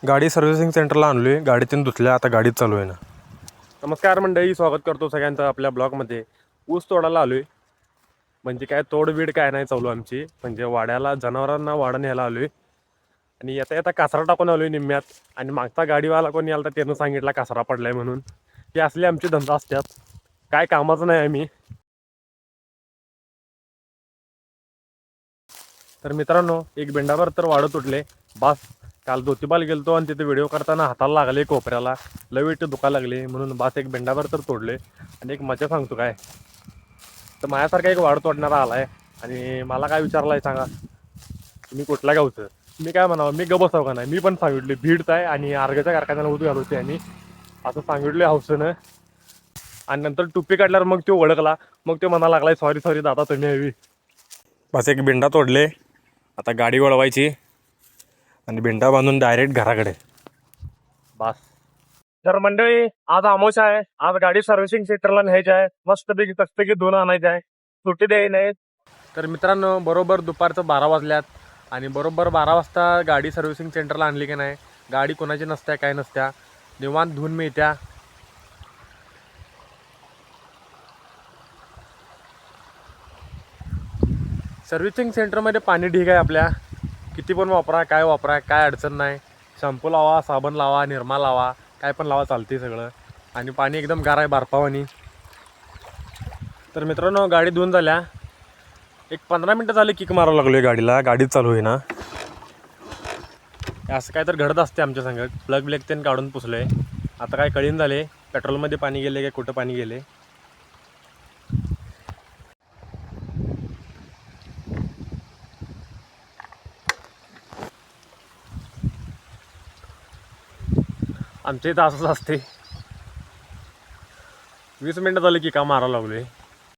गाडी सर्व्हिसिंग सेंटरला आणलोय, गाडीतून धुतल्या, आता गाडीत चालू आहे ना. नमस्कार मंडळी, स्वागत करतो सगळ्यांचं आपल्या ब्लॉगमध्ये. ऊस तोडायला आलोय. म्हणजे काय तोडबीड काय नाही चालू आमची, म्हणजे वाड्याला जनावरांना वाडा न्यायला आलोय. आणि येता येता कचरा टाकून आलोय निम्म्यात. आणि मागचा गाडीवाला कोणी आला तर त्यानं सांगितला कचरा पडलाय म्हणून. ही असली आमची धंदा असतात, काय कामाचं नाही आम्ही. तर मित्रांनो, एक बेंडाभर तर वाढत उठले बास. काल ज्योतिबाला गेलतो आणि तिथे व्हिडिओ करताना हाताला लागले कोपऱ्याला, लय वेट दुखा लागले म्हणून बास एक बेंडाभर तर तोडले. आणि एक मजा सांगतो काय, तर माझ्यासारखा एक वाढ तोडणारा आलाय आणि मला काय विचारलाय सांगा, तुम्ही कुठल्या गावचं. मी काय म्हणावं, मी गबसाव का नाही. मी पण सांगितले भीडच आहे आणि अर्घ्याच्या कारखान्याला उद घालवते आणि असं सांगितले हौसनं. आणि नंतर टुप्पी काढल्यावर मग तो ओळखला, मग तो म्हणा लागलाय सॉरी सॉरी दादा तुम्ही हवी. बस एक बेंडा तोडले, आता गाडी वळवायची आणि बेंडा बांधून डायरेक्ट घराकडे बास. तर मंडळी, आज अमावस्या आहे, आज गाडी सर्व्हिसिंग सेंटरला न्यायची आहे. मस्तपैकी कस्तपैकी धुणं आणायची आहे, सुट्टी द्यायची नाही. तर मित्रांनो, बरोबर दुपारचं 12 वाजल्यात आणि बरोबर 12 वाजता गाडी सर्व्हिसिंग सेंटरला आणली की नाही, गाडी कोणाची नसत्या काय नसत्या, निवांत धुवून मिळत्या. सर्व्हिसिंग सेंटरमध्ये पाणी ढीग आहे आपल्या, किती पण वापरा, काय अडचण नाही. शॅम्पू लावा, साबण लावा, निरमा लावा, काय पण लावा, चालते सगळं. आणि पाणी एकदम गार आहे बर्फावानी. तर मित्रांनो, गाडी धुवून झाल्या, एक 15 मिनटं झाले किक मारावं लागलो आहे गाडीला, गाडीच चालू आहे ना. असं काय तर घडत असते आमच्या संग. प्लग ब्लेक त्यानं काढून पुसलं आहे. आता काय कळीन झाले, पेट्रोलमध्ये पाणी गेले काय कुठं पाणी गेले. आमच्या इथं असंच असते. 20 मिनटं झाले की का मारावं लागलोय.